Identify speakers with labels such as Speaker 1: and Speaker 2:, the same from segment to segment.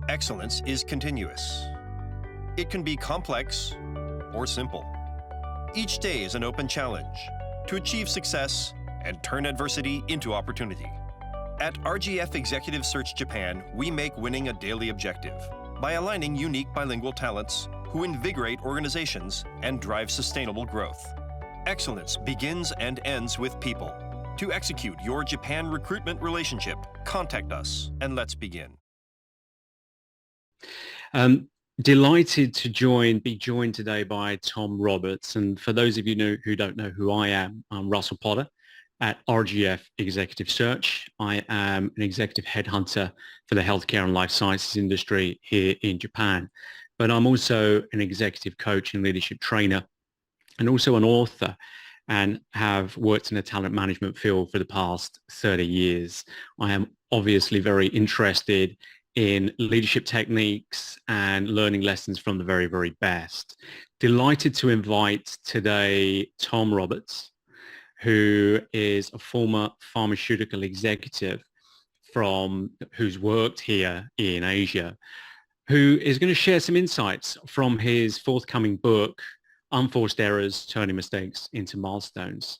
Speaker 1: Excellence is continuous. It can be complex or simple. Each day is an open challenge to achieve success and turn adversity into opportunity. At RGF Executive Search Japan, we make winning a daily objective by aligning unique bilingual talents who invigorate organizations and drive sustainable growth. Excellence begins and ends with people. To execute your Japan recruitment relationship, contact us and let's begin.
Speaker 2: Delighted to be joined today by Tom Roberts. And for those of you who don't know who I am, I'm Russell Potter at RGF Executive Search. I am an executive headhunter for the healthcare and life sciences industry here in Japan. But I'm also an executive coach and leadership trainer, and also an author, and have worked in the talent management field for the past 30 years. I am obviously very interested in leadership techniques and learning lessons from the very, very best. Delighted to invite today Tom Roberts, who is a former pharmaceutical executive who's worked here in Asia, who is going to share some insights from his forthcoming book, Unforced Errors, Turning Mistakes into Milestones.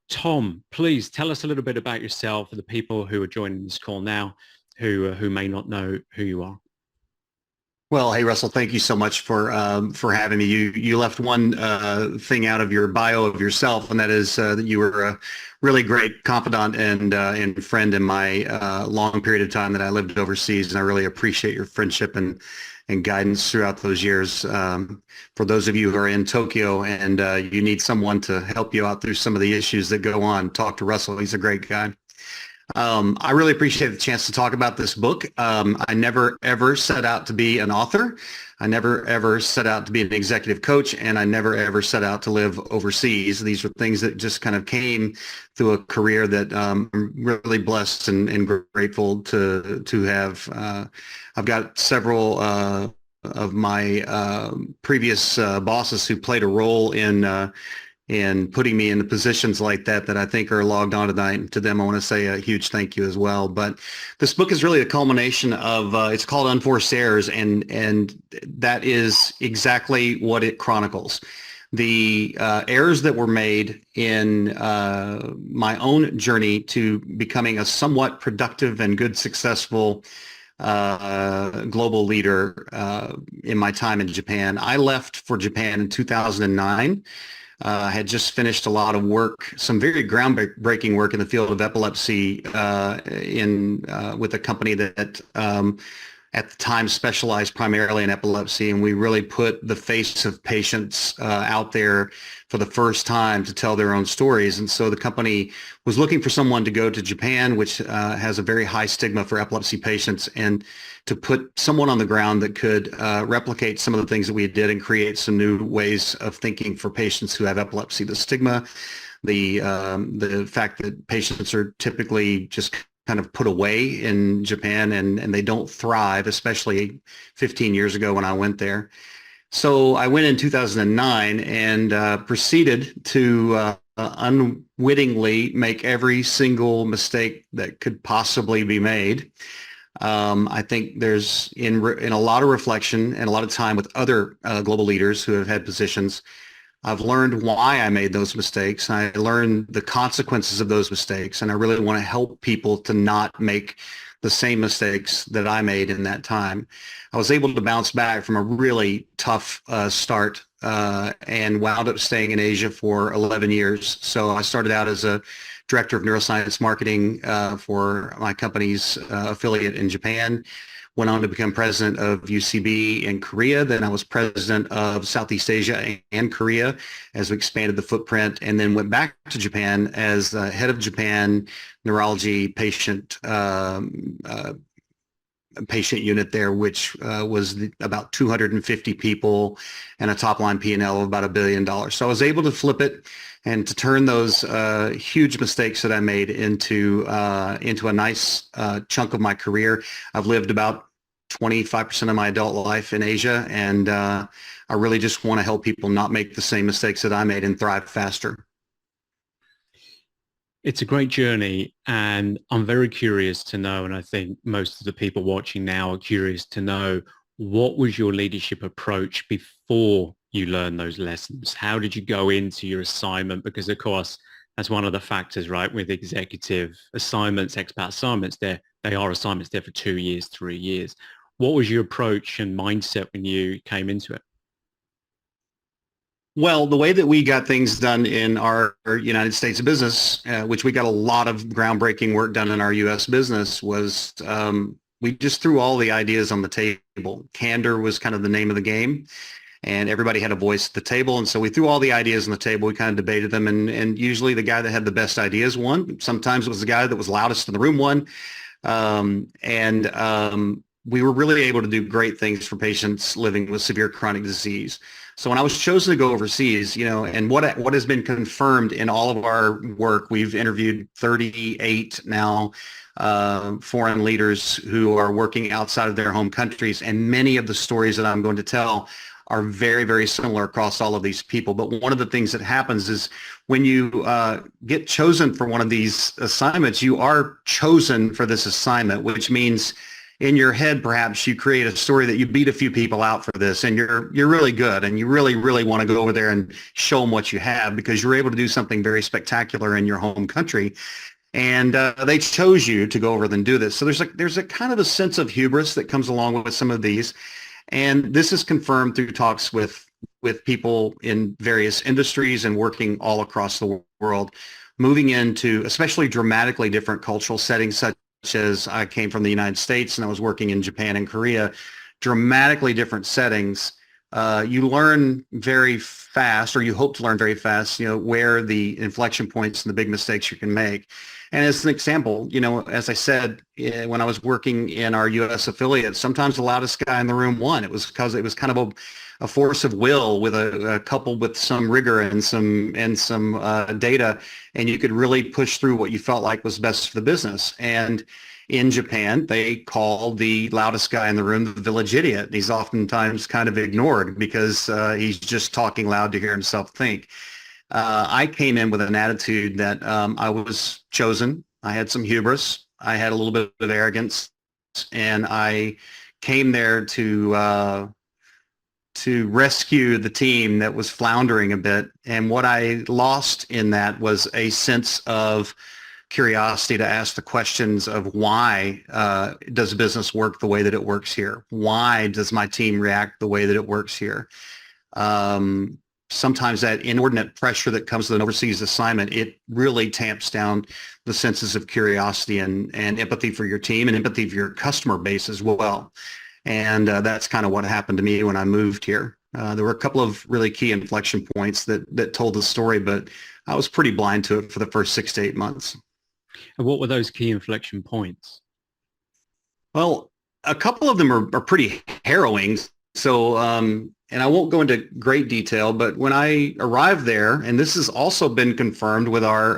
Speaker 2: Tom, please tell us a little bit about yourself for the people who are joining this call now, who may not know who you are.
Speaker 3: Well, hey, Russell, thank you so much for having me. You left one thing out of your bio of yourself, and that is that you were a really great confidant and friend in my long period of time that I lived overseas, and I really appreciate your friendship and guidance throughout those years. For those of you who are in Tokyo and you need someone to help you out through some of the issues that go on, talk to Russell. He's a great guy. I really appreciate the chance to talk about this book. I never, ever set out to be an author. I never, ever set out to be an executive coach, and I never, ever set out to live overseas. These were things that just kind of came through a career that I'm really blessed and grateful to have. I've got several of my previous bosses who played a role in putting me into positions like that I think are logged on tonight. To them, I want to say a huge thank you as well. But this book is really a culmination of, it's called Unforced Errors, and that is exactly what it chronicles. The errors that were made in my own journey to becoming a somewhat productive and good, successful global leader in my time in Japan. I left for Japan in 2009. I had just finished a lot of work, some very groundbreaking work in the field of epilepsy with a company that at the time specialized primarily in epilepsy, and we really put the face of patients out there for the first time to tell their own stories. And so the company was looking for someone to go to Japan, which has a very high stigma for epilepsy patients, and to put someone on the ground that could replicate some of the things that we did and create some new ways of thinking for patients who have epilepsy. The stigma, the fact that patients are typically just kind of put away in Japan and they don't thrive, especially 15 years ago when I went there. So I went in 2009 and proceeded to unwittingly make every single mistake that could possibly be made. I think there's in a lot of reflection and a lot of time with other global leaders who have had positions, I've learned why I made those mistakes. I learned the consequences of those mistakes, and I really want to help people to not make the same mistakes that I made in that time. I was able to bounce back from a really tough start and wound up staying in Asia for 11 years. So I started out as a director of neuroscience marketing for my company's affiliate in Japan. Went on to become president of UCB in Korea. Then I was president of Southeast Asia and Korea as we expanded the footprint, and then went back to Japan as head of Japan Neurology patient unit there, which was about 250 people and a top line P&L of about $1 billion. So I was able to flip it and to turn those huge mistakes that I made into a nice chunk of my career. I've lived about 25% of my adult life in Asia, and I really just want to help people not make the same mistakes that I made and thrive faster.
Speaker 2: It's a great journey, and I'm very curious to know, and I think most of the people watching now are curious to know, what was your leadership approach before you learned those lessons? How did you go into your assignment? Because of course, that's one of the factors, right? With executive assignments, expat assignments, they are assignments there for 2 years, 3 years. What was your approach and mindset when you came into it?
Speaker 3: Well, the way that we got things done in our United States business, which we got a lot of groundbreaking work done in our U.S. business, was we just threw all the ideas on the table. Candor was kind of the name of the game, and everybody had a voice at the table. And so we threw all the ideas on the table. We kind of debated them, and usually the guy that had the best ideas won. Sometimes it was the guy that was loudest in the room won. We were really able to do great things for patients living with severe chronic disease. So when I was chosen to go overseas, and what has been confirmed in all of our work, we've interviewed 38 now foreign leaders who are working outside of their home countries, and many of the stories that I'm going to tell are very, very similar across all of these people. But one of the things that happens is when you get chosen for one of these assignments, you are chosen for this assignment, which means in your head, perhaps you create a story that you beat a few people out for this, and you're really good, and you really, really want to go over there and show them what you have, because you're able to do something very spectacular in your home country. And they chose you to go over and do this. So there's a kind of a sense of hubris that comes along with some of these. And this is confirmed through talks with people in various industries and working all across the world, moving into especially dramatically different cultural settings, such as I came from the United States and I was working in Japan and Korea, dramatically different settings. You learn very fast, or you hope to learn very fast, where the inflection points and the big mistakes you can make. And as an example, as I said, when I was working in our U.S. affiliate, sometimes the loudest guy in the room won. It was because it was kind of a force of will with a coupled with some rigor and some data, and you could really push through what you felt like was best for the business. And in Japan, they call the loudest guy in the room the village idiot. He's oftentimes kind of ignored because he's just talking loud to hear himself think. I came in with an attitude that I was chosen. I had some hubris. I had a little bit of arrogance, and I came there to rescue the team that was floundering a bit. And what I lost in that was a sense of curiosity to ask the questions of why does business work the way that it works here? Why does my team react the way that it works here? Sometimes that inordinate pressure that comes with an overseas assignment, it really tamps down the senses of curiosity and empathy for your team and empathy for your customer base as well. And that's kind of what happened to me when I moved here. There were a couple of really key inflection points that told the story, but I was pretty blind to it for the first 6 to 8 months.
Speaker 2: And what were those key inflection points?
Speaker 3: Well, a couple of them are pretty harrowing. So, and I won't go into great detail, but when I arrived there, and this has also been confirmed with our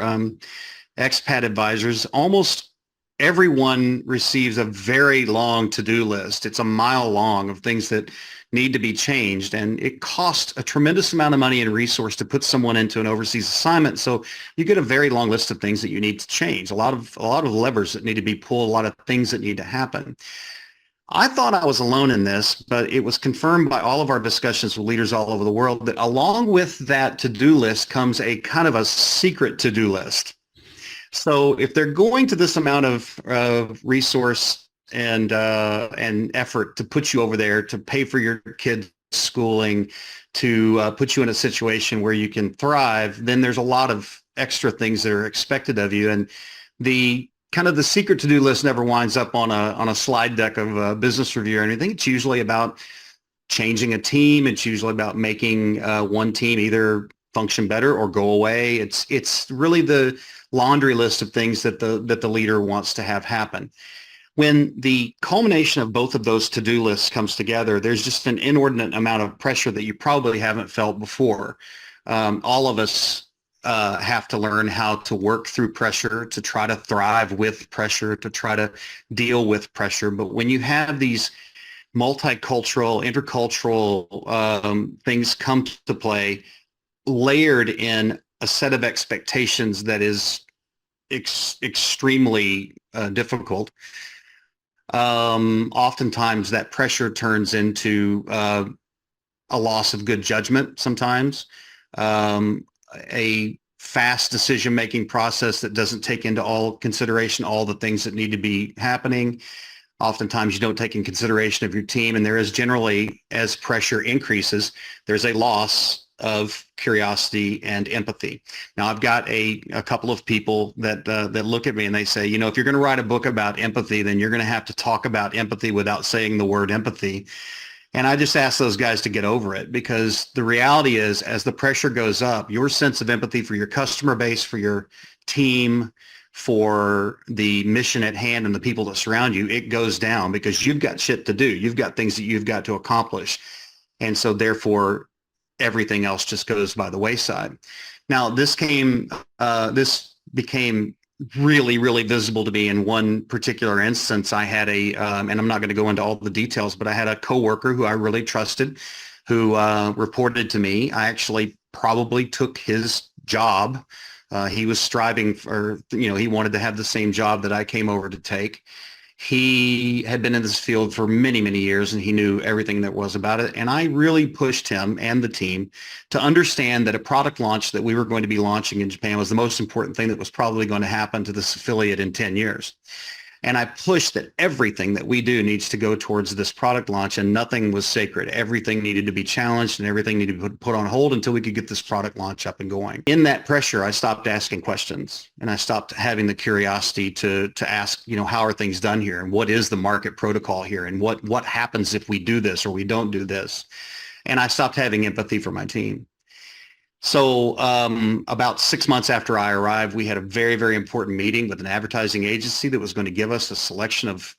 Speaker 3: expat advisors, almost everyone receives a very long to-do list. It's a mile long of things that need to be changed, and it costs a tremendous amount of money and resource to put someone into an overseas assignment. So you get a very long list of things that you need to change, a lot of levers that need to be pulled, a lot of things that need to happen. I thought I was alone in this, but it was confirmed by all of our discussions with leaders all over the world that along with that to-do list comes a kind of a secret to-do list. So if they're going to this amount of resource and effort to put you over there, to pay for your kids' schooling, to put you in a situation where you can thrive, then there's a lot of extra things that are expected of you. And the kind of the secret to-do list never winds up on a slide deck of a business review or anything. It's usually about changing a team. It's usually about making one team either function better or go away. It's really the laundry list of things that the leader wants to have happen. When the culmination of both of those to-do lists comes together, there's just an inordinate amount of pressure that you probably haven't felt before. All of us have to learn how to work through pressure, to try to thrive with pressure, to try to deal with pressure. But when you have these multicultural, intercultural things come to play, layered in a set of expectations that is extremely difficult. Oftentimes that pressure turns into a loss of good judgment sometimes, a fast decision-making process that doesn't take into all consideration all the things that need to be happening. Oftentimes you don't take in consideration of your team, and there is generally, as pressure increases, there's a loss of curiosity and empathy. Now, I've got a couple of people that look at me and they say, you know, if you're going to write a book about empathy, then you're going to have to talk about empathy without saying the word empathy. And I just ask those guys to get over it, because the reality is, as the pressure goes up, your sense of empathy for your customer base, for your team, for the mission at hand and the people that surround you, it goes down, because you've got shit to do. You've got things that you've got to accomplish. And so therefore, everything else just goes by the wayside. Now, this became really, really visible to me in one particular instance. I had and I'm not going to go into all the details, but I had a coworker who I really trusted, who reported to me. I actually probably took his job. He was striving for, he wanted to have the same job that I came over to take. He had been in this field for many, many years, and he knew everything there was about it. And I really pushed him and the team to understand that a product launch that we were going to be launching in Japan was the most important thing that was probably going to happen to this affiliate in 10 years. And I pushed that everything that we do needs to go towards this product launch, and nothing was sacred. Everything needed to be challenged, and everything needed to be put on hold until we could get this product launch up and going. In that pressure, I stopped asking questions, and I stopped having the curiosity to ask, how are things done here, and what is the market protocol here, and what happens if we do this or we don't do this. And I stopped having empathy for my team. So about 6 months after I arrived, we had a very, very important meeting with an advertising agency that was going to give us a selection of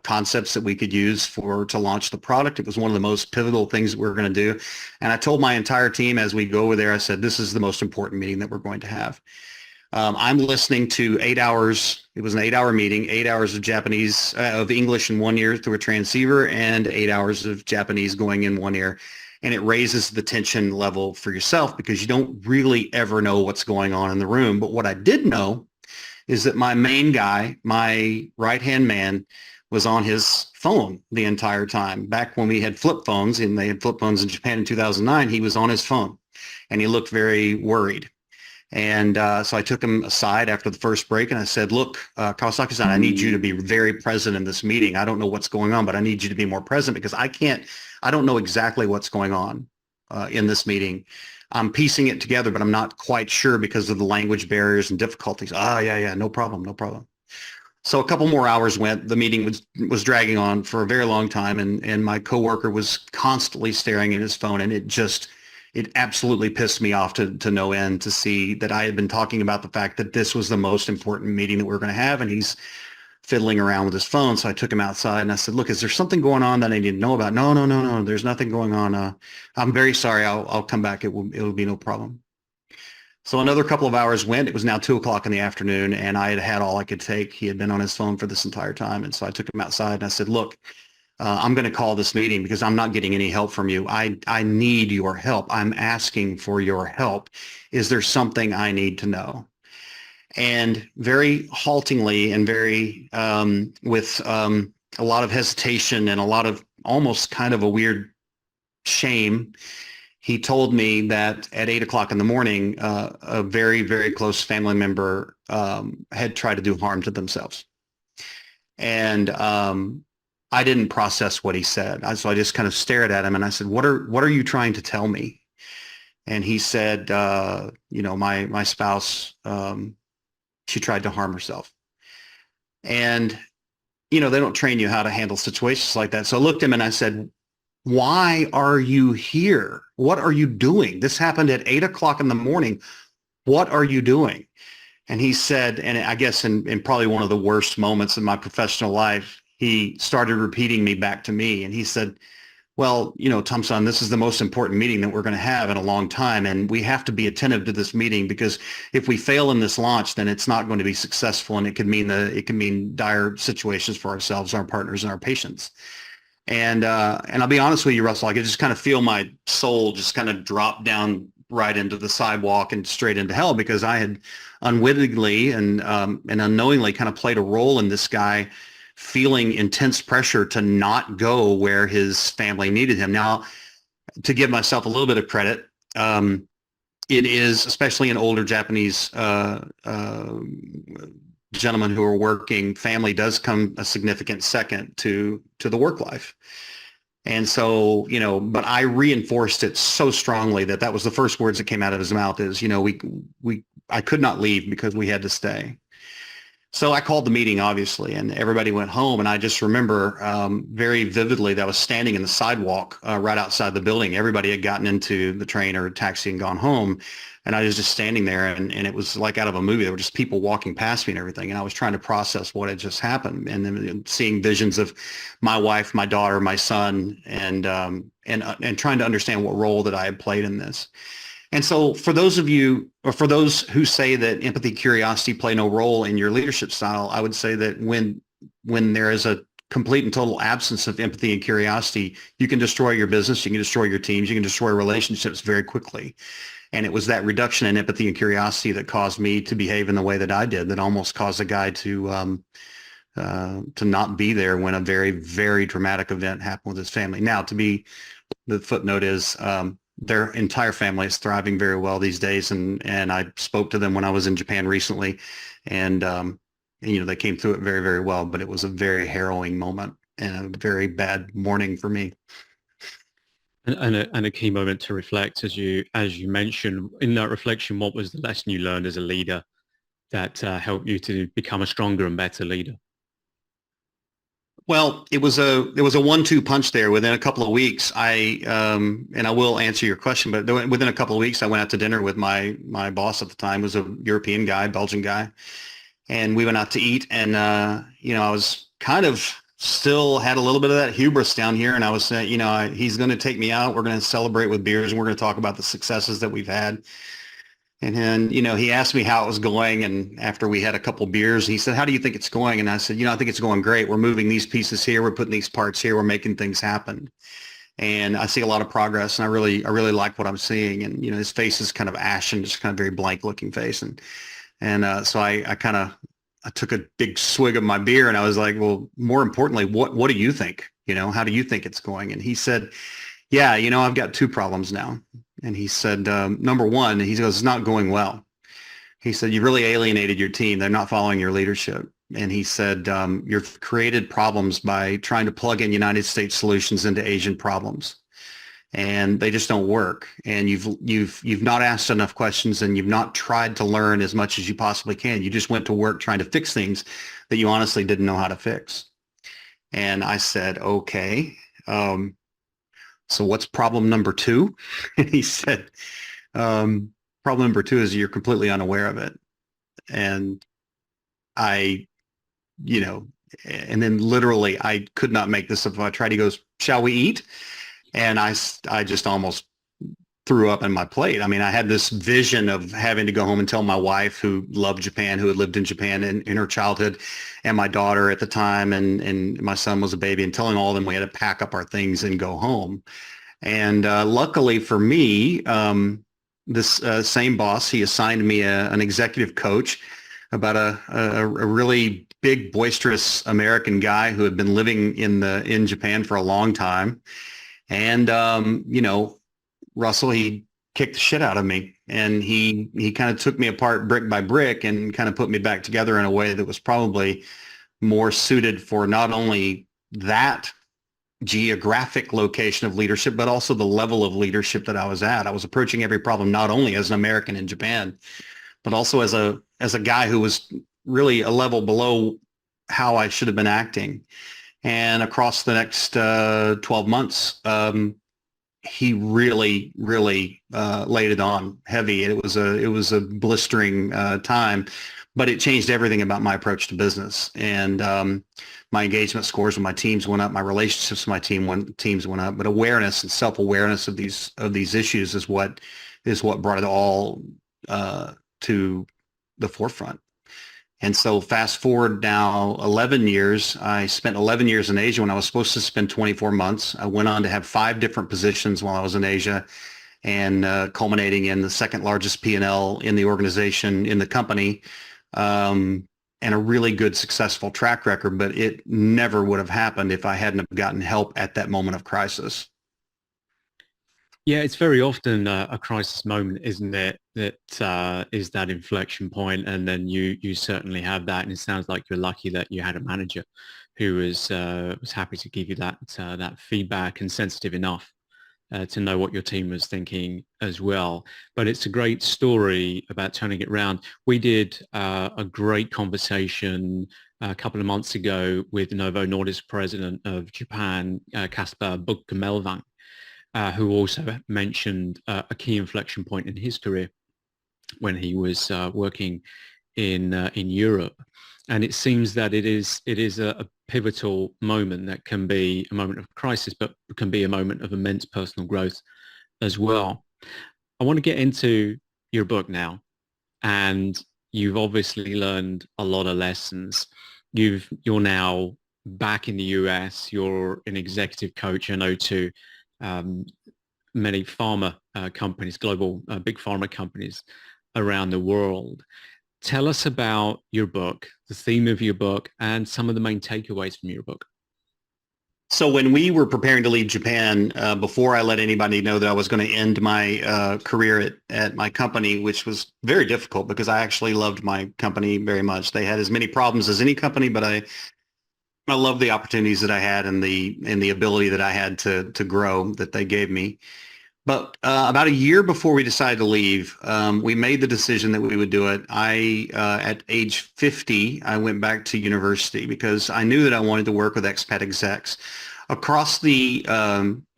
Speaker 3: concepts that we could use to launch the product. It was one of the most pivotal things that we were going to do. And I told my entire team as we go over there, I said, this is the most important meeting that we're going to have. I'm listening to 8 hours. It was an 8-hour meeting, 8 hours of English in one ear through a transceiver, and 8 hours of Japanese going in one ear. And it raises the tension level for yourself, because you don't really ever know what's going on in the room. But what I did know is that my main guy, my right-hand man, was on his phone the entire time. Back when we had flip phones, and they had flip phones in Japan in 2009, he was on his phone, and he looked very worried. And so I took him aside after the first break, and I said, look, Kawasaki-san, I need you to be very present in this meeting. I don't know what's going on, but I need you to be more present, because I don't know exactly what's going on in this meeting. I'm piecing it together, but I'm not quite sure because of the language barriers and difficulties. Yeah, no problem. So a couple more hours went. The meeting was dragging on for a very long time, and my coworker was constantly staring at his phone, and it absolutely pissed me off to no end to see that I had been talking about the fact that this was the most important meeting that we were going to have, and he's fiddling around with his phone. So I took him outside and I said, look, is there something going on that I need to know about? No, there's nothing going on. I'm very sorry. I'll come back. It'll be no problem. So another couple of hours went. It was now 2:00 in the afternoon, and I had all I could take. He had been on his phone for this entire time. And so I took him outside and I said, look, I'm going to call this meeting because I'm not getting any help from you. I need your help. I'm asking for your help. Is there something I need to know? And very haltingly and very with a lot of hesitation and a lot of almost kind of a weird shame, he told me that at 8:00 in the morning, a very, very close family member had tried to do harm to themselves. And I didn't process what he said. So I just kind of stared at him and I said, what are you trying to tell me? And he said, my spouse, she tried to harm herself. And, they don't train you how to handle situations like that. So I looked at him and I said, why are you here? What are you doing? This happened at 8:00 in the morning. What are you doing? And he said, and I guess in probably one of the worst moments in my professional life, he started repeating me back to me. And he said, well, Tom-san, this is the most important meeting that we're going to have in a long time. And we have to be attentive to this meeting, because if we fail in this launch, then it's not going to be successful. And it could mean dire situations for ourselves, our partners, and our patients. And I'll be honest with you, Russell, I could just kind of feel my soul just kind of drop down right into the sidewalk and straight into hell, because I had unwittingly and unknowingly kind of played a role in this guy feeling intense pressure to not go where his family needed him. Now, to give myself a little bit of credit, it is, especially in older Japanese gentlemen who are working, family does come a significant second to the work life. And so, but I reinforced it so strongly that was the first words that came out of his mouth is, I could not leave because we had to stay. So I called the meeting, obviously, and everybody went home. And I just remember very vividly that I was standing in the sidewalk right outside the building. Everybody had gotten into the train or taxi and gone home. And I was just standing there, and it was like out of a movie. There were just people walking past me and everything. And I was trying to process what had just happened, and then seeing visions of my wife, my daughter, my son, and trying to understand what role that I had played in this. And so for those of you, or for those who say that empathy, curiosity play no role in your leadership style, I would say that when there is a complete and total absence of empathy and curiosity, you can destroy your business, you can destroy your teams, you can destroy relationships very quickly. And it was that reduction in empathy and curiosity that caused me to behave in the way that I did, that almost caused a guy to not be there when a very, very dramatic event happened with his family. Now, the footnote is, their entire family is thriving very well these days. And I spoke to them when I was in Japan recently, and they came through it very, very well, but it was a very harrowing moment and a very bad morning for me.
Speaker 2: And a key moment to reflect, as you mentioned. In that reflection, what was the lesson you learned as a leader that helped you to become a stronger and better leader?
Speaker 3: Well, there was a 1-2 punch there. Within a couple of weeks, and I will answer your question, but within a couple of weeks, I went out to dinner with my boss at the time. Was a European guy, Belgian guy, and we went out to eat. And I was kind of still had a little bit of that hubris down here, and I was saying, he's going to take me out. We're going to celebrate with beers, and we're going to talk about the successes that we've had. And then, he asked me how it was going. And after we had a couple beers, he said, "How do you think it's going?" And I said, "I think it's going great. We're moving these pieces here. We're putting these parts here. We're making things happen. And I see a lot of progress. And I really like what I'm seeing." And, his face is kind of ashen, just kind of very blank looking face. And so I took a big swig of my beer, and I was like, "Well, more importantly, what do you think? How do you think it's going?" And he said, "Yeah, I've got 2 problems now." And he said, number one, he goes, "It's not going well." He said, "You really alienated your team. They're not following your leadership." And he said, "You've created problems by trying to plug in United States solutions into Asian problems, and they just don't work. And you've not asked enough questions, and you've not tried to learn as much as you possibly can. You just went to work trying to fix things that you honestly didn't know how to fix." And I said, "Okay. So what's problem number 2? And he said, "Problem number 2 is you're completely unaware of it." And and then literally I could not make this up. I tried. He goes, "Shall we eat?" And I just almost threw up in my plate. I mean, I had this vision of having to go home and tell my wife, who loved Japan, who had lived in Japan in her childhood, and my daughter at the time, and my son was a baby, and telling all of them we had to pack up our things and go home. And luckily for me, this same boss, he assigned me an executive coach about a really big, boisterous American guy who had been living in Japan for a long time. And, Russell, he kicked the shit out of me, and he kind of took me apart brick by brick and kind of put me back together in a way that was probably more suited for not only that geographic location of leadership, but also the level of leadership that I was at. I was approaching every problem not only as an American in Japan, but also as a guy who was really a level below how I should have been acting. And across the next 12 months, he really, really laid it on heavy. It was a blistering time, but it changed everything about my approach to business. And my engagement scores with my teams went up. My relationships with my teams went up. But awareness and self-awareness of these issues is what brought it all to the forefront. And so fast forward now 11 years, I spent 11 years in Asia when I was supposed to spend 24 months. I went on to have 5 different positions while I was in Asia. and culminating in the second largest P&L in the organization, in the company, and a really good successful track record. But it never would have happened if I hadn't have gotten help at that moment of crisis.
Speaker 2: Yeah, it's very often a crisis moment, isn't it? That is that inflection point, and then you certainly have that. And it sounds like you're lucky that you had a manager who was happy to give you that feedback and sensitive enough to know what your team was thinking as well. But it's a great story about turning it around. We did a great conversation a couple of months ago with Novo Nordisk president of Japan, Kasper Buchmelvang, who also mentioned a key inflection point in his career when he was working in Europe. And it seems that it is a pivotal moment that can be a moment of crisis, but can be a moment of immense personal growth as well. I want to get into your book now, and you've obviously learned a lot of lessons. You're now back in the US. You're an executive coach, I know, to many pharma companies, global big pharma companies around the world. Tell us about your book, the theme of your book, and some of the main takeaways from your book.
Speaker 3: So when we were preparing to leave Japan, before I let anybody know that I was going to end my career at my company, which was very difficult because I actually loved my company very much. They had as many problems as any company, but I love the opportunities that I had and the ability that I had to grow that they gave me. But about a year before we decided to leave, we made the decision that we would do it. At age 50, I went back to university because I knew that I wanted to work with expat execs. Across the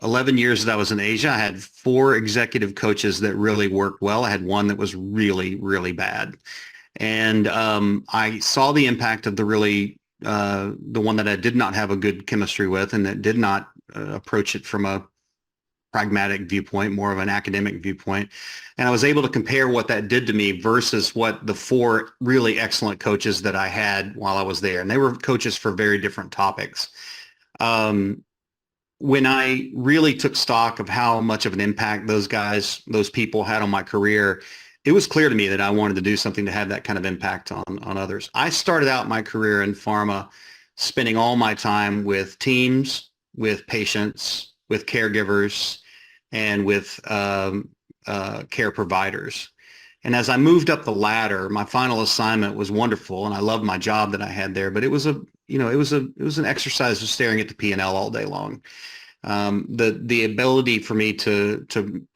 Speaker 3: 11 years that I was in Asia, I had 4 executive coaches that really worked well. I had one that was really, really bad. And I saw the impact of the one that I did not have a good chemistry with and that did not approach it from a pragmatic viewpoint, more of an academic viewpoint. And I was able to compare what that did to me versus what the 4 really excellent coaches that I had while I was there. And they were coaches for very different topics. When I really took stock of how much of an impact those people had on my career, it was clear to me that I wanted to do something to have that kind of impact on others. I started out my career in pharma spending all my time with teams, with patients, with caregivers, and with care providers. And as I moved up the ladder, my final assignment was wonderful, and I loved my job that I had there. But it was an exercise of staring at the P&L all day long. The ability for me to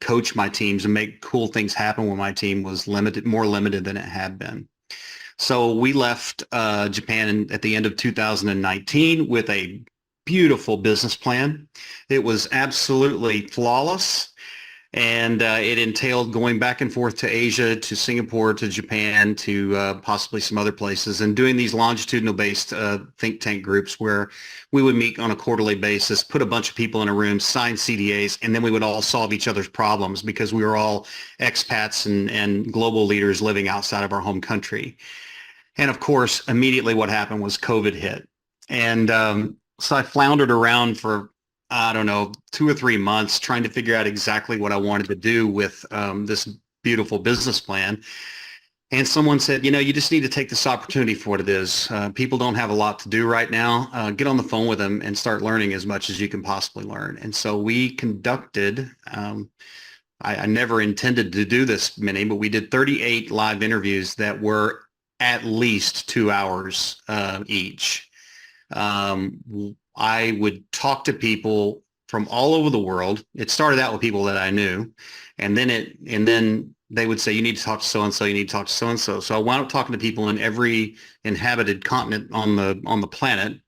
Speaker 3: coach my teams and make cool things happen with my team was more limited than it had been. So we left Japan at the end of 2019 with a beautiful business plan. It was absolutely flawless. And it entailed going back and forth to Asia, to Singapore, to Japan, to possibly some other places, and doing these longitudinal-based think tank groups where we would meet on a quarterly basis, put a bunch of people in a room, sign CDAs, and then we would all solve each other's problems because we were all expats and global leaders living outside of our home country. And of course, immediately what happened was COVID hit. And so I floundered around for, I don't know, 2 or 3 months trying to figure out exactly what I wanted to do with this beautiful business plan. And someone said, you just need to take this opportunity for what it is. People don't have a lot to do right now. Get on the phone with them and start learning as much as you can possibly learn. And so we conducted, I never intended to do this many, but we did 38 live interviews that were at least 2 hours each. I would talk to people from all over the world. It started out with people that I knew, and then they would say, you need to talk to so-and-so, you need to talk to so-and-so. So I wound up talking to people in every inhabited continent on the planet,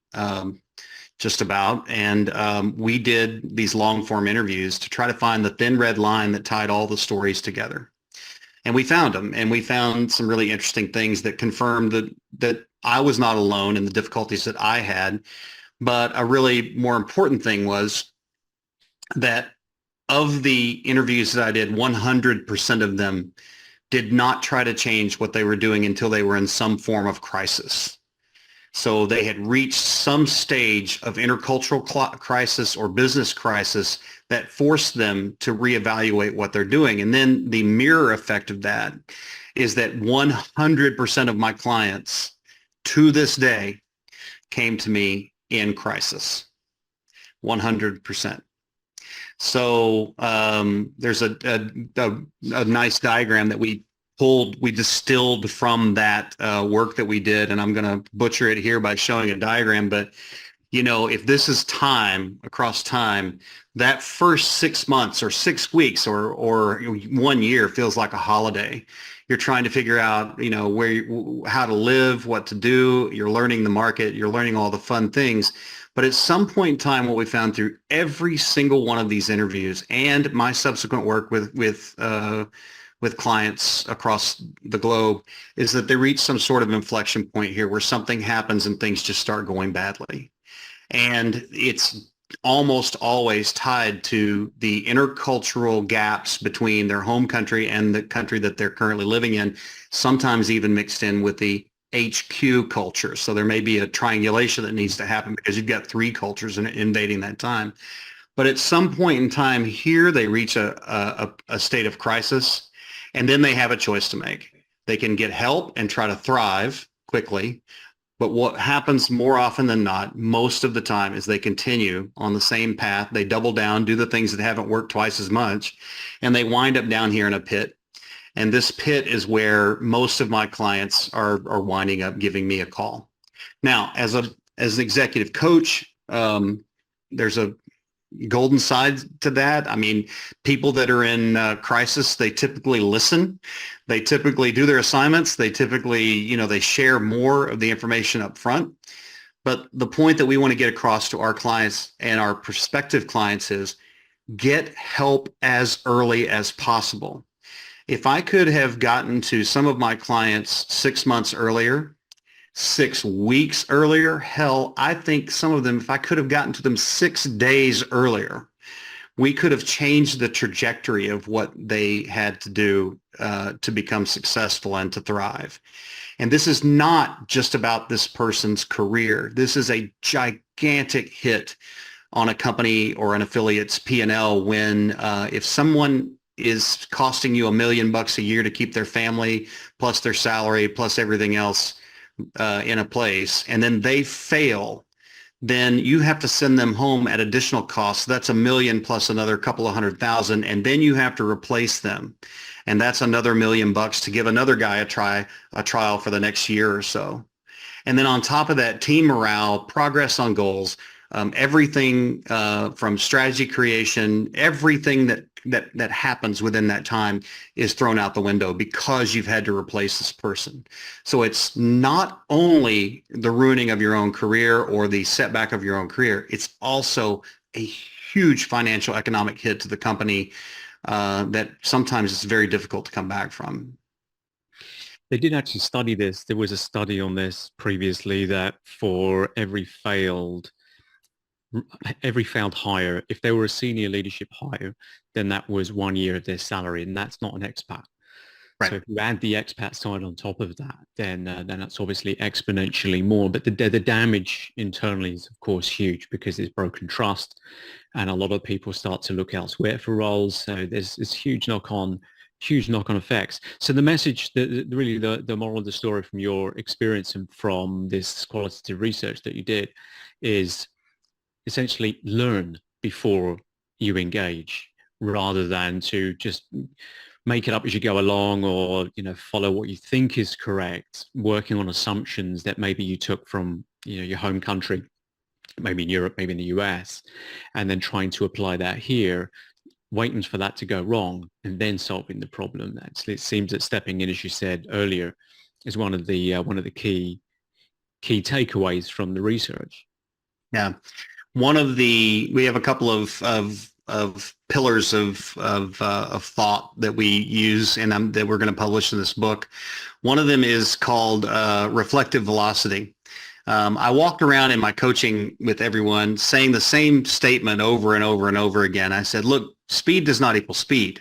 Speaker 3: just about. And we did these long form interviews to try to find the thin red line that tied all the stories together. And we found them, and we found some really interesting things that confirmed that I was not alone in the difficulties that I had. But a really more important thing was that of the interviews that I did, 100% of them did not try to change what they were doing until they were in some form of crisis. So they had reached some stage of intercultural crisis or business crisis that forced them to reevaluate what they're doing. And then the mirror effect of that is that 100% of my clients to this day came to me in crisis. 100%. So there's a nice diagram that we distilled from that work that we did, and I'm going to butcher it here by showing a diagram. But, if this is time, across time, that first 6 months or 6 weeks or 1 year feels like a holiday. You're trying to figure out, how to live, what to do. You're learning the market. You're learning all the fun things. But at some point in time, what we found through every single one of these interviews and my subsequent work with clients across the globe is that they reach some sort of inflection point here where something happens and things just start going badly. And it's almost always tied to the intercultural gaps between their home country and the country that they're currently living in, sometimes even mixed in with the HQ culture. So there may be a triangulation that needs to happen because you've got 3 cultures invading that time. But at some point in time here, they reach a state of crisis, and then they have a choice to make. They can get help and try to thrive quickly. But what happens more often than not, most of the time, is they continue on the same path. They double down, do the things that haven't worked twice as much, and they wind up down here in a pit. And this pit is where most of my clients are winding up giving me a call. Now, as an executive coach, there's a golden side to that. I mean, people that are in crisis, they typically listen. They typically do their assignments. They typically, they share more of the information up front. But the point that we want to get across to our clients and our prospective clients is get help as early as possible. If I could have gotten to some of my clients 6 months earlier, 6 weeks earlier, hell, I think some of them, if I could have gotten to them 6 days earlier, we could have changed the trajectory of what they had to do to become successful and to thrive. And this is not just about this person's career. This is a gigantic hit on a company or an affiliate's P&L when if someone is costing you $1 million a year to keep their family plus their salary plus everything else in a place, and then they fail, then you have to send them home at additional costs. That's $1 million plus another couple of $100,000, and then you have to replace them, and that's another $1 million to give another guy a trial for the next year or so. And then on top of that, team morale, progress on goals, everything from strategy creation, everything that happens within that time is thrown out the window because you've had to replace this person. So it's not only the ruining of your own career or the setback of your own career, it's also a huge financial economic hit to the company that sometimes it's very difficult to come back from.
Speaker 2: They did actually study this. There was a study on this previously that for every failed hire, if they were a senior leadership hire, then that was 1 year of their salary, and that's not an expat. Right. So if you add the expat side on top of that, then that's obviously exponentially more. But the damage internally is, of course, huge because there's broken trust, and a lot of people start to look elsewhere for roles. So there's this huge knock-on effects. So the message, really the moral of the story from your experience and from this qualitative research that you did is essentially learn before you engage, rather than to just make it up as you go along, or follow what you think is correct, working on assumptions that maybe you took from your home country, maybe in Europe, maybe in the US, and then trying to apply that here, waiting for that to go wrong and then solving the problem. It seems that stepping in, as you said earlier, is one of the key takeaways from the research.
Speaker 3: Yeah. We have a couple of pillars of thought that we use and that we're going to publish in this book. One of them is called reflective velocity. I walked around in my coaching with everyone saying the same statement over and over and over again. I said, look, speed does not equal speed.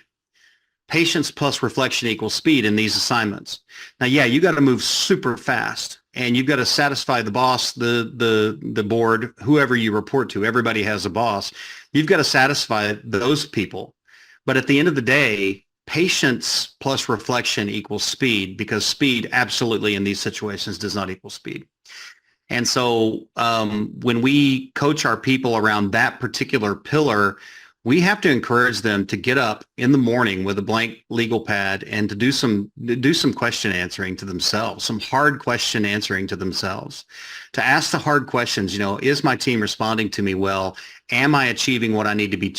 Speaker 3: Patience plus reflection equals speed in these assignments. Now, yeah, you got to move super fast, and you've got to satisfy the boss, the board, whoever you report to. Everybody has a boss. You've got to satisfy those people. But at the end of the day, patience plus reflection equals speed, because speed absolutely in these situations does not equal speed. And so when we coach our people around that particular pillar, we have to encourage them to get up in the morning with a blank legal pad and to do some question answering to themselves, some hard question answering to themselves, to ask the hard questions. Is my team responding to me well? Am I achieving what I need to be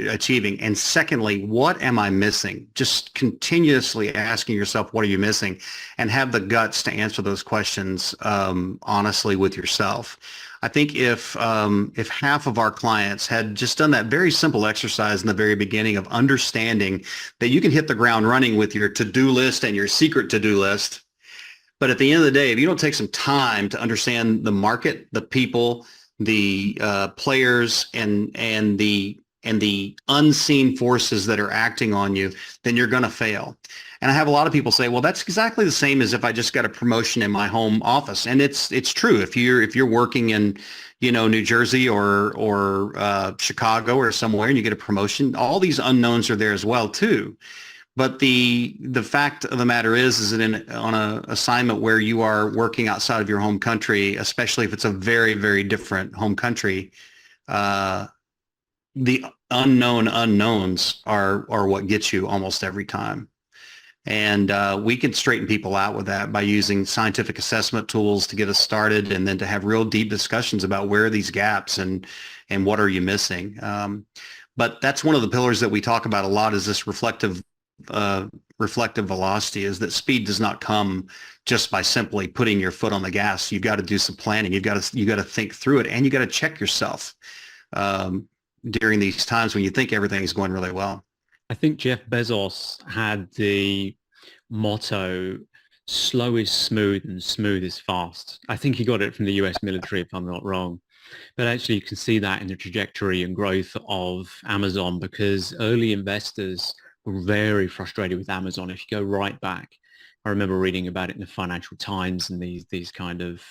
Speaker 3: achieving? And secondly, what am I missing? Just continuously asking yourself, what are you missing? And have the guts to answer those questions honestly with yourself. I think if half of our clients had just done that very simple exercise in the very beginning of understanding that you can hit the ground running with your to-do list and your secret to-do list, but at the end of the day, if you don't take some time to understand the market, the people, the players, and the unseen forces that are acting on you, then you're going to fail. And I have a lot of people say, well, that's exactly the same as if I just got a promotion in my home office. And it's true. If you're working in, New Jersey or Chicago or somewhere, and you get a promotion, all these unknowns are there as well too. But the fact of the matter is that on an assignment where you are working outside of your home country, especially if it's a very, very different home country, the unknown unknowns are what gets you almost every time. And we can straighten people out with that by using scientific assessment tools to get us started, and then to have real deep discussions about where are these gaps and what are you missing. But that's one of the pillars that we talk about a lot, is this reflective velocity, is that speed does not come just by simply putting your foot on the gas. You've got to do some planning. You've got to think through it, and you got to check yourself during these times when you think everything's going really well.
Speaker 2: I think Jeff Bezos had the motto, slow is smooth and smooth is fast. I think he got it from the US military, if I'm not wrong. But actually, you can see that in the trajectory and growth of Amazon, because early investors were very frustrated with Amazon. If you go right back, I remember reading about it in the Financial Times and these kind of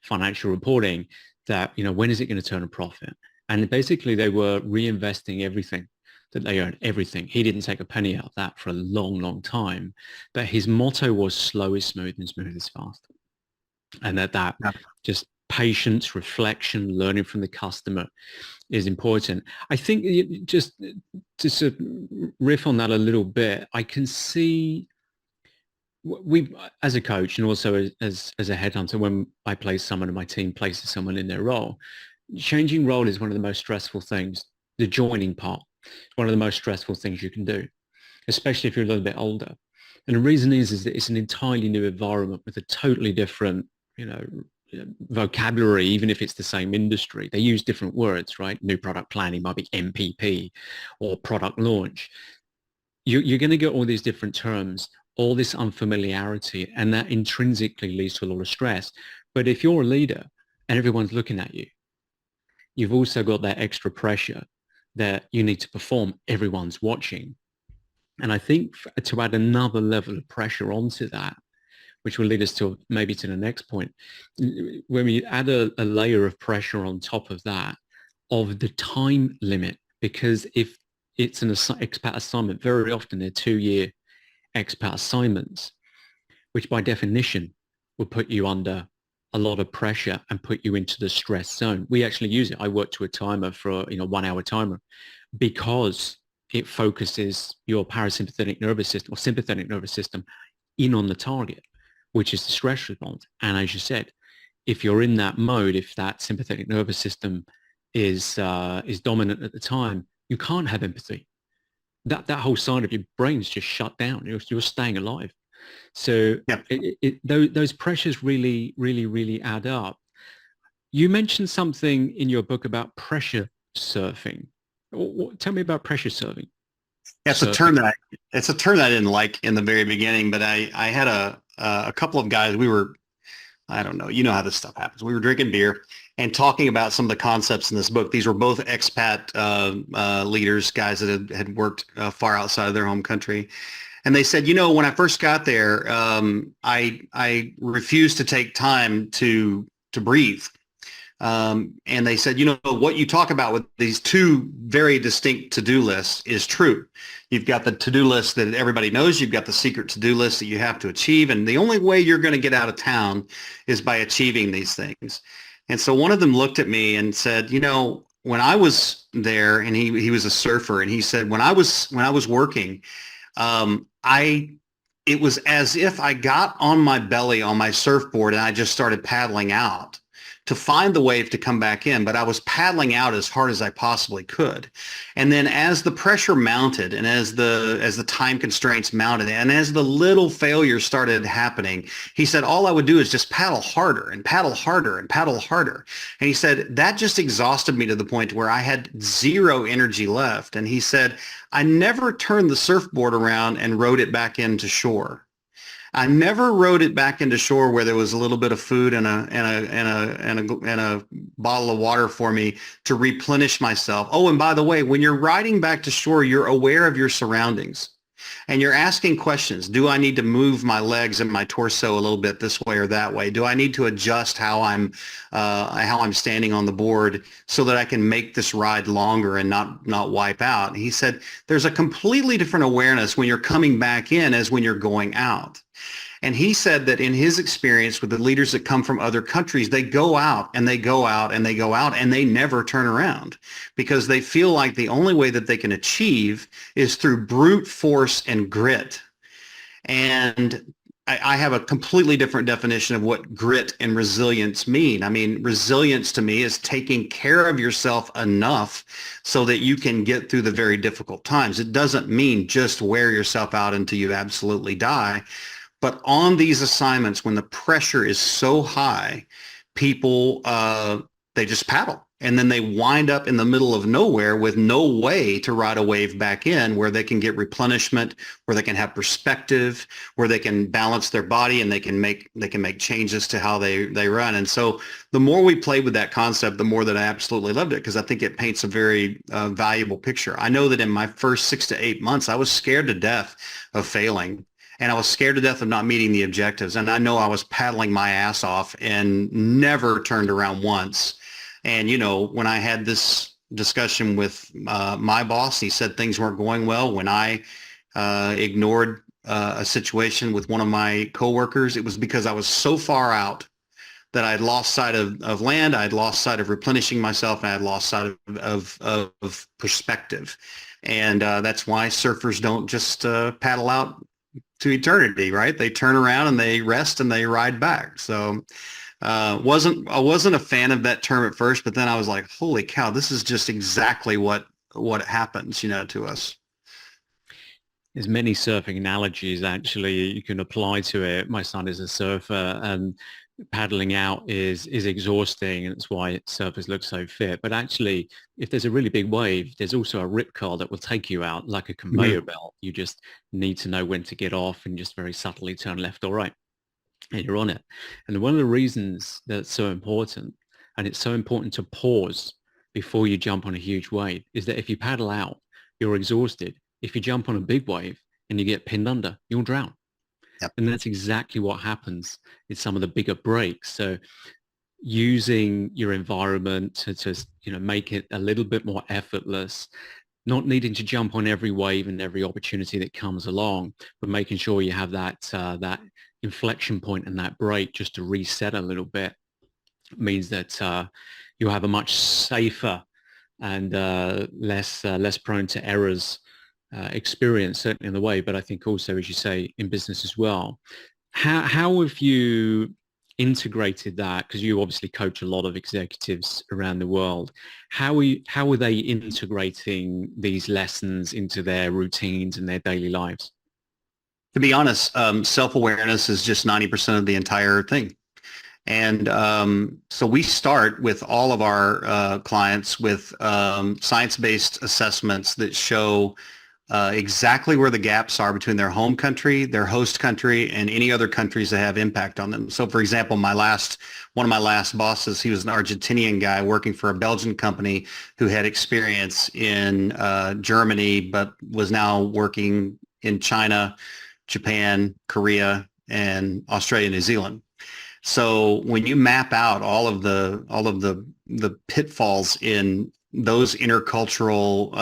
Speaker 2: financial reporting that, when is it going to turn a profit? And basically, they were reinvesting everything that they earned, everything. He didn't take a penny out of that for a long, long time. But his motto was slow is smooth and smooth is fast. And that just patience, reflection, learning from the customer is important. I think just to sort of riff on that a little bit, I can see we, as a coach and also as a headhunter, when I place someone and my team places someone in their role, changing role is one of the most stressful things. The joining part, one of the most stressful things you can do, especially if you're a little bit older. And the reason is that it's an entirely new environment with a totally different, vocabulary, even if it's the same industry. They use different words, right? New product planning might be MPP or product launch. You're going to get all these different terms, all this unfamiliarity, and that intrinsically leads to a lot of stress. But if you're a leader and everyone's looking at you, you've also got that extra pressure that you need to perform. Everyone's watching. And I think to add another level of pressure onto that, which will lead us to maybe to the next point, when we add a layer of pressure on top of that, of the time limit, because if it's an expat assignment, very often they're 2-year expat assignments, which by definition will put you under a lot of pressure and put you into the stress zone. We actually use it. I work to a timer for 1 hour timer, because it focuses your parasympathetic nervous system or sympathetic nervous system in on the target, which is the stress response. And as you said, if you're in that mode, if that sympathetic nervous system is dominant at the time, you can't have empathy. That whole side of your brain's just shut down. You're staying alive. So those pressures really, really, really add up. You mentioned something in your book about pressure surfing. Tell me about pressure surfing.
Speaker 3: It's a term that I didn't like in the very beginning, but I had a couple of guys. We were, I don't know, you know how this stuff happens. We were drinking beer and talking about some of the concepts in this book. These were both expat leaders, guys that had worked far outside of their home country. And they said, you know, when I first got there, I refused to take time to breathe. And they said, you know, what you talk about with these two very distinct to-do lists is true. You've got the to-do list that everybody knows. You've got the secret to-do list that you have to achieve. And the only way you're going to get out of town is by achieving these things. And so one of them looked at me and said, you know, when I was there, and he was a surfer, and he said, when I was working, it was as if I got on my belly on my surfboard and I just started paddling out to find the wave to come back in, but I was paddling out as hard as I possibly could. And then as the pressure mounted, and as the time constraints mounted, and as the little failures started happening, he said, all I would do is just paddle harder and paddle harder and paddle harder. And he said, that just exhausted me to the point where I had zero energy left. And he said, I never turned the surfboard around and rode it back into shore. I never rode it back into shore where there was a little bit of food and a bottle of water for me to replenish myself. Oh, and by the way, when you're riding back to shore, you're aware of your surroundings and you're asking questions. Do I need to move my legs and my torso a little bit this way or that way? Do I need to adjust how I'm standing on the board so that I can make this ride longer and not wipe out? And he said, there's a completely different awareness when you're coming back in as when you're going out. And he said that in his experience with the leaders that come from other countries, they go out and they go out and they go out and they never turn around because they feel like the only way that they can achieve is through brute force and grit. And I have a completely different definition of what grit and resilience mean. I mean, resilience to me is taking care of yourself enough so that you can get through the very difficult times. It doesn't mean just wear yourself out until you absolutely die. But on these assignments, when the pressure is so high, people, they just paddle. And then they wind up in the middle of nowhere with no way to ride a wave back in where they can get replenishment, where they can have perspective, where they can balance their body and they can make changes to how they run. And so the more we played with that concept, the more that I absolutely loved it because I think it paints a very valuable picture. I know that in my first 6 to 8 months, I was scared to death of failing. And I was scared to death of not meeting the objectives. And I know I was paddling my ass off and never turned around once. And, you know, when I had this discussion with my boss, he said things weren't going well. When I ignored a situation with one of my coworkers, it was because I was so far out that I had lost sight of land, I had lost sight of replenishing myself, and I had lost sight of perspective. And that's why surfers don't just paddle out to eternity, right? They turn around and they rest and they ride back. So I wasn't a fan of that term at first, but then I was like, holy cow, this is just exactly what happens, you know, to us.
Speaker 2: There's many surfing analogies actually you can apply to it. My son is a surfer and paddling out is exhausting, and that's why surfers look so fit. But actually, if there's a really big wave, there's also a rip car that will take you out like a conveyor belt. You just need to know when to get off and just very subtly turn left or right, and you're on it. And one of the reasons that's so important, and it's so important to pause before you jump on a huge wave, is that if you paddle out, you're exhausted. If you jump on a big wave and you get pinned under, you'll drown.
Speaker 3: Yep.
Speaker 2: And that's exactly what happens in some of the bigger breaks. So using your environment to make it a little bit more effortless, not needing to jump on every wave and every opportunity that comes along, but making sure you have that inflection point and that break just to reset a little bit means that you have a much safer and less prone to errors experience, certainly in the way, but I think also, as you say, in business as well. How have you integrated that? Because you obviously coach a lot of executives around the world. How are they integrating these lessons into their routines and their daily lives?
Speaker 3: To be honest, self-awareness is just 90% of the entire thing. And so we start with all of our clients with science-based assessments that show exactly where the gaps are between their home country, their host country, and any other countries that have impact on them. So for example, one of my last bosses, he was an Argentinian guy working for a Belgian company who had experience in Germany, but was now working in China, Japan, Korea, and Australia, New Zealand. So when you map out all of the pitfalls in those intercultural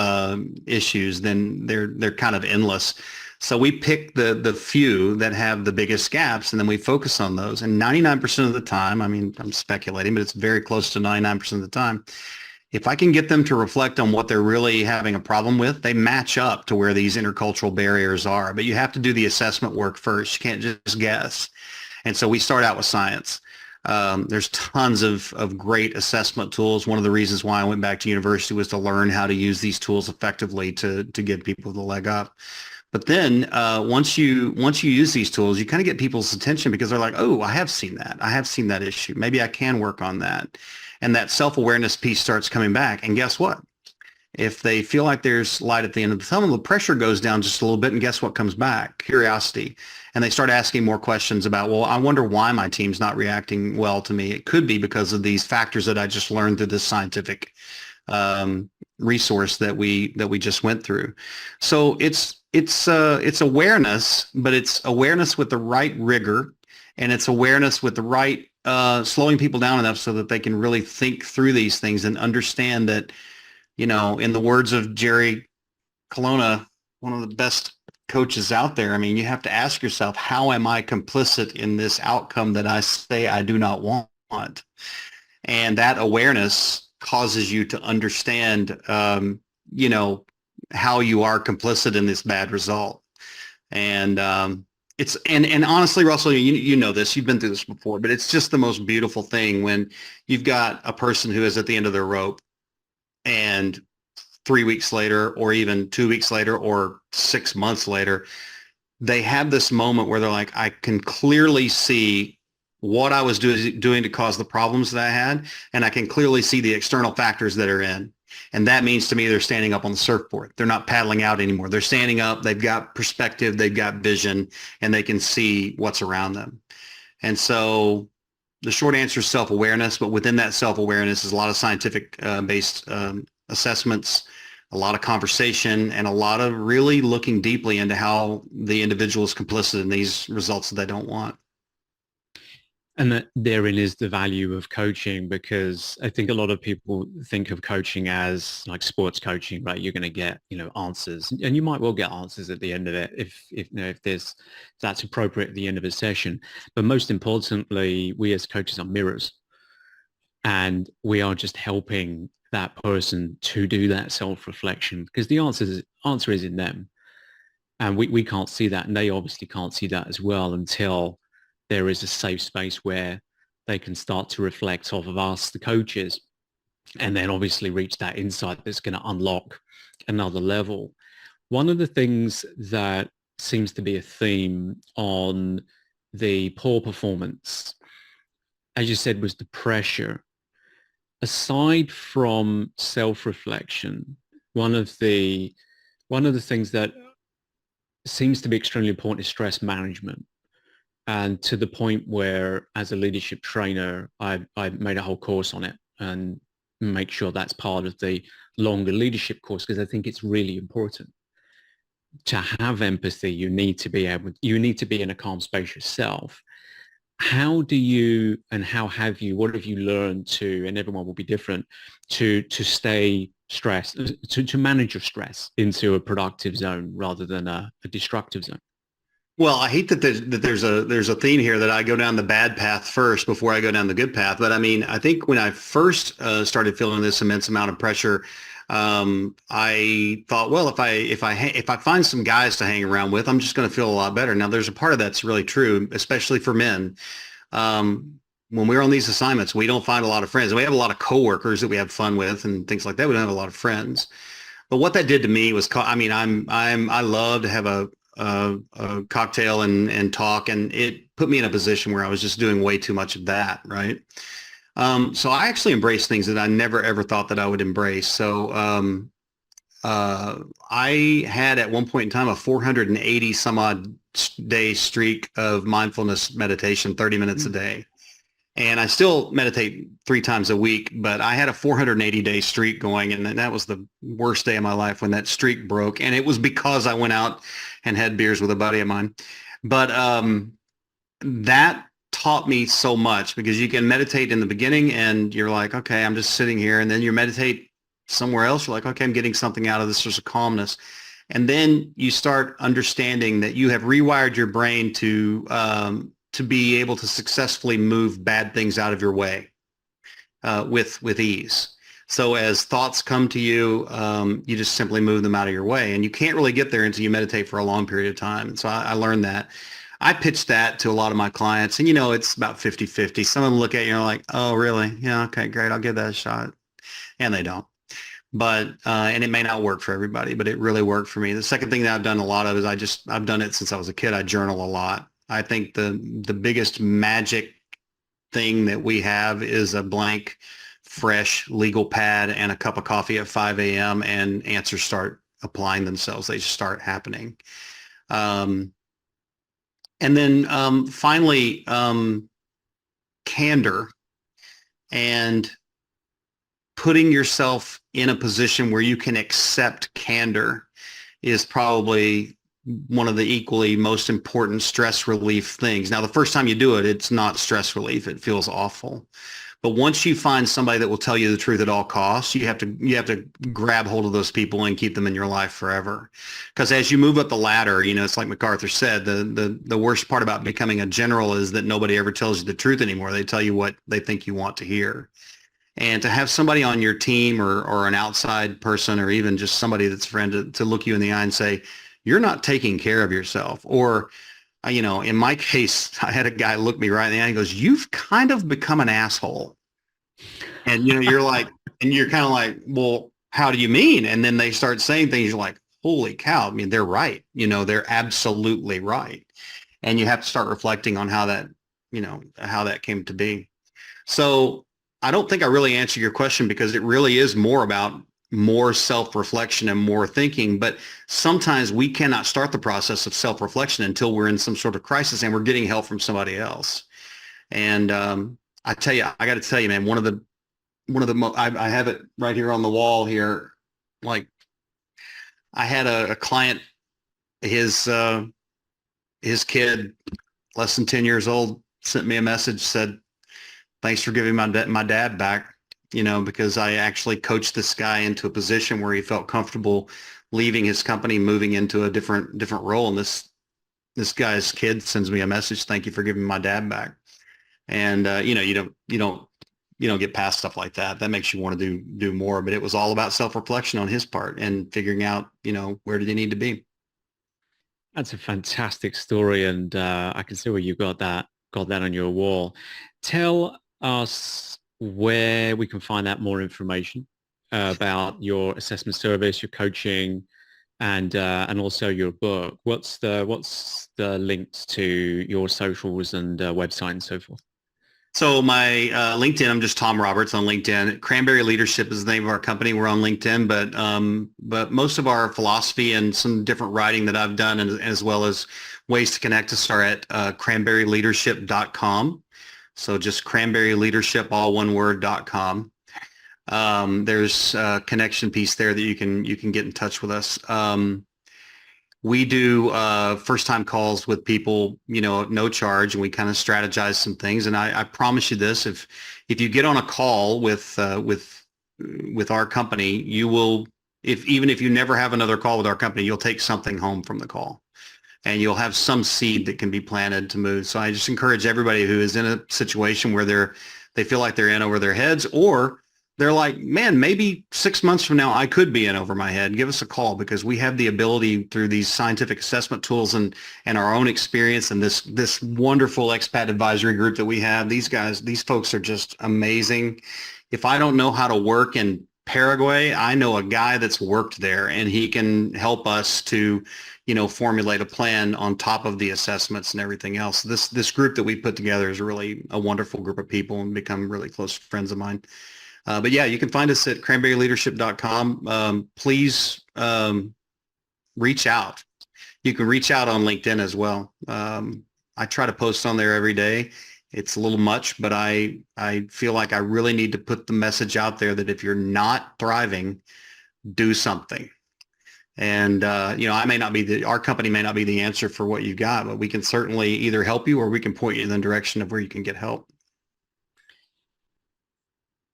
Speaker 3: issues, then they're kind of endless. So we pick the few that have the biggest gaps, and then we focus on those. And 99% of the time, I mean, I'm speculating, but it's very close to 99% of the time, if I can get them to reflect on what they're really having a problem with, they match up to where these intercultural barriers are. But you have to do the assessment work first. You can't just guess. And so we start out with science. There's tons of great assessment tools. One of the reasons why I went back to university was to learn how to use these tools effectively to give people the leg up. But then once you use these tools, you kind of get people's attention because they're like, oh, I have seen that. I have seen that issue. Maybe I can work on that. And that self-awareness piece starts coming back. And guess what? If they feel like there's light at the end of the tunnel, the pressure goes down just a little bit. And guess what comes back? Curiosity. And they start asking more questions about, well, I wonder why my team's not reacting well to me. It could be because of these factors that I just learned through this scientific resource that we just went through. So it's awareness, but it's awareness with the right rigor, and it's awareness with the right slowing people down enough so that they can really think through these things and understand that, you know, in the words of Jerry Colonna, one of the best coaches out there, I mean, you have to ask yourself, how am I complicit in this outcome that I say I do not want? And that awareness causes you to understand, you know, how you are complicit in this bad result. And and honestly, Russell, you know this, you've been through this before, but it's just the most beautiful thing when you've got a person who is at the end of their rope, and 3 weeks later, or even 2 weeks later, or 6 months later, they have this moment where they're like, I can clearly see what I was doing to cause the problems that I had, and I can clearly see the external factors that are in. And that means to me they're standing up on the surfboard. They're not paddling out anymore. They're standing up. They've got perspective. They've got vision, and they can see what's around them. And so the short answer is self-awareness, but within that self-awareness is a lot of scientific based assessments, a lot of conversation, and a lot of really looking deeply into how the individual is complicit in these results that they don't want.
Speaker 2: And that therein is the value of coaching, because I think a lot of people think of coaching as like sports coaching, right? You're going to get, you know, answers, and you might well get answers at the end of it if you know, if that's appropriate at the end of a session. But most importantly, we as coaches are mirrors, and we are just helping that person to do that self-reflection, because the answer is in them, and we can't see that, and they obviously can't see that as well until there is a safe space where they can start to reflect off of us, the coaches, and then obviously reach that insight that's going to unlock another level. One of the things that seems to be a theme on the poor performance, as you said, was the pressure. Aside from self-reflection, one of the things that seems to be extremely important is stress management. And to the point where, as a leadership trainer, I made a whole course on it and make sure that's part of the longer leadership course, because I think it's really important. To have empathy, you need to be in a calm space yourself. How do you, and what have you learned to, and everyone will be different, to stay stressed, to manage your stress into a productive zone rather than a destructive zone?
Speaker 3: Well, I hate that there's a theme here that I go down the bad path first before I go down the good path. But I mean, I think when I first started feeling this immense amount of pressure, I thought, well, if I find some guys to hang around with, I'm just going to feel a lot better. Now, there's a part of that's really true, especially for men. When we're on these assignments, we don't find a lot of friends. We have a lot of coworkers that we have fun with and things like that. We don't have a lot of friends. But what that did to me was, I mean, I love to have a cocktail and talk, and it put me in a position where I was just doing way too much of that, right? So I actually embraced things that I never ever thought that I would embrace. So I had at one point in time a 480 some odd day streak of mindfulness meditation, 30 minutes a day. And I still meditate 3 times a week, but I had a 480-day streak going, and that was the worst day of my life when that streak broke. And it was because I went out and had beers with a buddy of mine. But that taught me so much, because you can meditate in the beginning and you're like, okay, I'm just sitting here. And then you meditate somewhere else. You're like, okay, I'm getting something out of this. There's a calmness. And then you start understanding that you have rewired your brain to be able to successfully move bad things out of your way with ease. So as thoughts come to you, you just simply move them out of your way. And you can't really get there until you meditate for a long period of time. And so I learned that. I pitched that to a lot of my clients, and it's about 50-50. Some of them look at you and are like, oh, really? Yeah, okay, great. I'll give that a shot. And they don't. But, and it may not work for everybody, but it really worked for me. The second thing that I've done a lot of is I've done it since I was a kid. I journal a lot. I think the biggest magic thing that we have is a blank, fresh legal pad and a cup of coffee at 5 a.m. and answers start applying themselves. They just start happening. And then finally, candor and putting yourself in a position where you can accept candor is probably one of the equally most important stress relief things. Now, the first time you do it, it's not stress relief. It feels awful. But once you find somebody that will tell you the truth at all costs, you have to grab hold of those people and keep them in your life forever. Because as you move up the ladder, it's like MacArthur said, the worst part about becoming a general is that nobody ever tells you the truth anymore. They tell you what they think you want to hear. And to have somebody on your team or an outside person, or even just somebody that's a friend to look you in the eye and say, you're not taking care of yourself. Or, in my case, I had a guy look me right in the eye and goes, you've kind of become an asshole. And, you're like, and you're kind of like, well, how do you mean? And then they start saying things, you're like, holy cow. I mean, they're right. They're absolutely right. And you have to start reflecting on how that came to be. So I don't think I really answered your question, because it really is more about more self-reflection and more thinking. But sometimes we cannot start the process of self-reflection until we're in some sort of crisis and we're getting help from somebody else. And I tell you, I got to tell you, man, I have it right here on the wall here. Like, I had a client, his kid, less than 10 years old, sent me a message, said, thanks for giving my dad back. Because I actually coached this guy into a position where he felt comfortable leaving his company, moving into a different role. And this guy's kid sends me a message, thank you for giving my dad back. And you don't get past stuff like that. That makes you want to do more. But it was all about self-reflection on his part and figuring out, where did he need to be.
Speaker 2: That's a fantastic story, and I can see where you got that on your wall. Tell us where we can find out more information about your assessment service, your coaching, and also your book. What's the links to your socials and website and so forth?
Speaker 3: So my LinkedIn, I'm just Tom Roberts on LinkedIn. Cranberry Leadership is the name of our company. We're on LinkedIn, but most of our philosophy and some different writing that I've done, and as well as ways to connect us, are at cranberryleadership.com. So just Cranberry Leadership, all one word.com. There's a connection piece there that you can get in touch with us. We do first-time calls with people, at no charge, and we kind of strategize some things. And I promise you this: if you get on a call with our company, you will, even if you never have another call with our company, you'll take something home from the call. And you'll have some seed that can be planted to move. So I just encourage everybody who is in a situation where they feel like they're in over their heads, or they're like, man, maybe 6 months from now I could be in over my head. Give us a call, because we have the ability through these scientific assessment tools and our own experience and this wonderful expat advisory group that we have. These folks are just amazing. If I don't know how to work in Paraguay, I know a guy that's worked there, and he can help us to formulate a plan on top of the assessments and everything else. This group that we put together is really a wonderful group of people and become really close friends of mine. But yeah, you can find us at cranberryleadership.com. Please reach out. You can reach out on LinkedIn as well. I try to post on there every day. It's a little much, but I feel like I really need to put the message out there that if you're not thriving, do something. And, I may not be our company may not be the answer for what you've got, but we can certainly either help you or we can point you in the direction of where you can get help.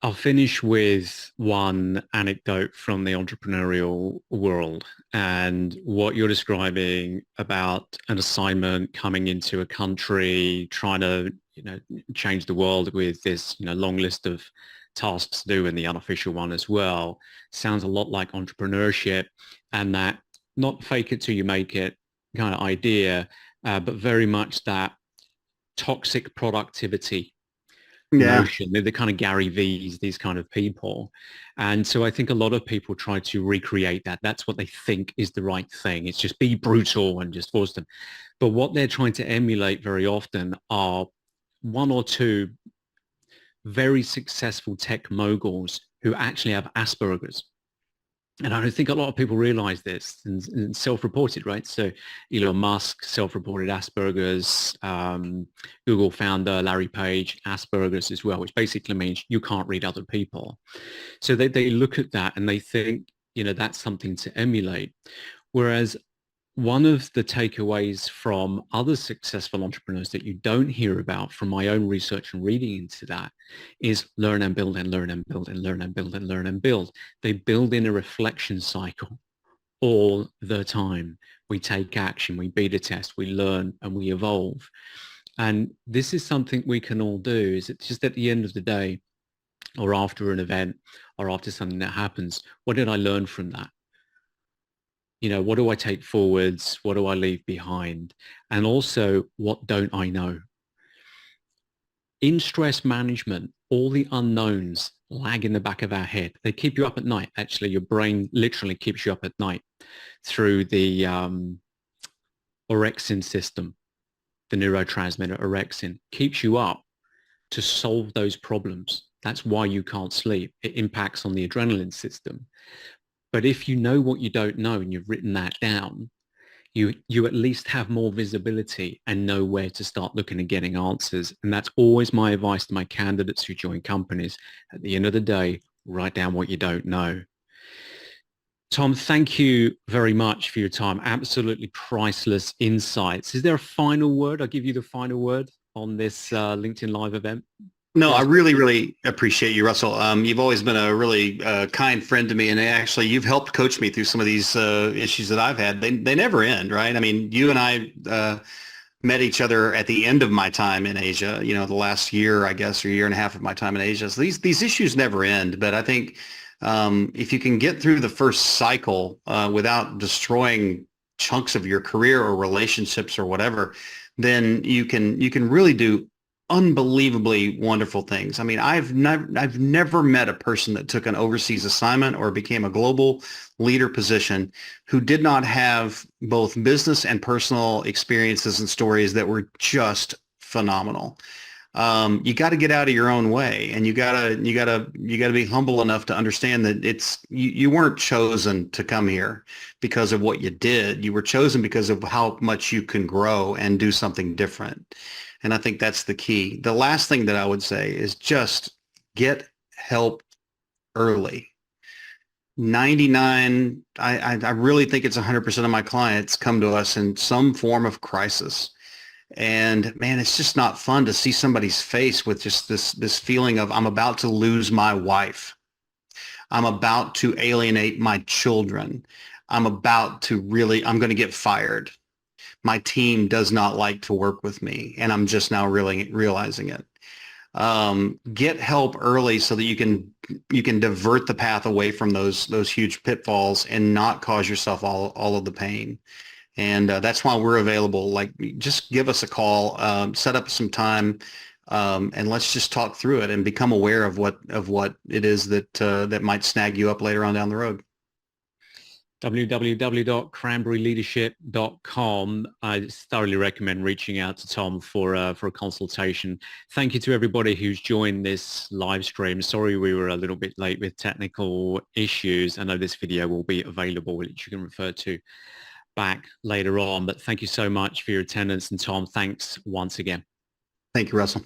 Speaker 2: I'll finish with one anecdote from the entrepreneurial world and what you're describing about an assignment coming into a country, trying to, change the world with this, long list of tasks to do and the unofficial one as well. Sounds a lot like entrepreneurship and that not fake it till you make it kind of idea, but very much that toxic productivity
Speaker 3: Yeah.
Speaker 2: notion. They're the kind of Gary V's, these kind of people. And so I think a lot of people try to recreate that. That's what they think is the right thing. It's just be brutal and just force them. But what they're trying to emulate very often are one or two very successful tech moguls who actually have Asperger's. And I don't think a lot of people realize this and self-reported, right? So Elon Musk, self-reported Asperger's, Google founder Larry Page, Asperger's as well, which basically means you can't read other people. So they look at that and they think, that's something to emulate. Whereas one of the takeaways from other successful entrepreneurs that you don't hear about from my own research and reading into that is learn and build and learn and build and learn and build and learn and build. They build in a reflection cycle all the time. We take action, we beta test, we learn and we evolve. And this is something we can all do. Is it just at the end of the day or after an event or after something that happens, what did I learn from that? What do I take forwards? What do I leave behind? And also, what don't I know? In stress management, all the unknowns lag in the back of our head. They keep you up at night. Actually, your brain literally keeps you up at night through the orexin system, the neurotransmitter orexin, keeps you up to solve those problems. That's why you can't sleep. It impacts on the adrenaline system. But if you know what you don't know and you've written that down, you at least have more visibility and know where to start looking and getting answers. And that's always my advice to my candidates who join companies. At the end of the day, write down what you don't know. Tom, thank you very much for your time. Absolutely priceless insights. Is there a final word? I'll give you the final word on this LinkedIn Live event.
Speaker 3: No, I really, really appreciate you, Russell. You've always been a really kind friend to me, and actually, you've helped coach me through some of these issues that I've had. They never end, right? I mean, you and I met each other at the end of my time in Asia. The last year, I guess, or year and a half of my time in Asia. So these issues never end. But I think if you can get through the first cycle without destroying chunks of your career or relationships or whatever, then you can really do unbelievably wonderful things. I mean, I've never met a person that took an overseas assignment or became a global leader position who did not have both business and personal experiences and stories that were just phenomenal. You got to get out of your own way, and you gotta be humble enough to understand that you weren't chosen to come here because of what you did. You were chosen because of how much you can grow and do something different. And I think that's the key. The last thing that I would say is just get help early. 99, I really think it's 100% of my clients come to us in some form of crisis. And man, it's just not fun to see somebody's face with just this feeling of I'm about to lose my wife. I'm about to alienate my children. I'm going to get fired. My team does not like to work with me, and I'm just now really realizing it. Get help early so that you can divert the path away from those huge pitfalls and not cause yourself all of the pain. And that's why we're available. Like, just give us a call, set up some time, and let's just talk through it and become aware of what it is that might snag you up later on down the road.
Speaker 2: www.cranberryleadership.com. I thoroughly recommend reaching out to Tom for a consultation. Thank you to everybody who's joined this live stream. Sorry we were a little bit late with technical issues. I know this video will be available, which you can refer to back later on. But thank you so much for your attendance. And Tom, thanks once again.
Speaker 3: Thank you, Russell.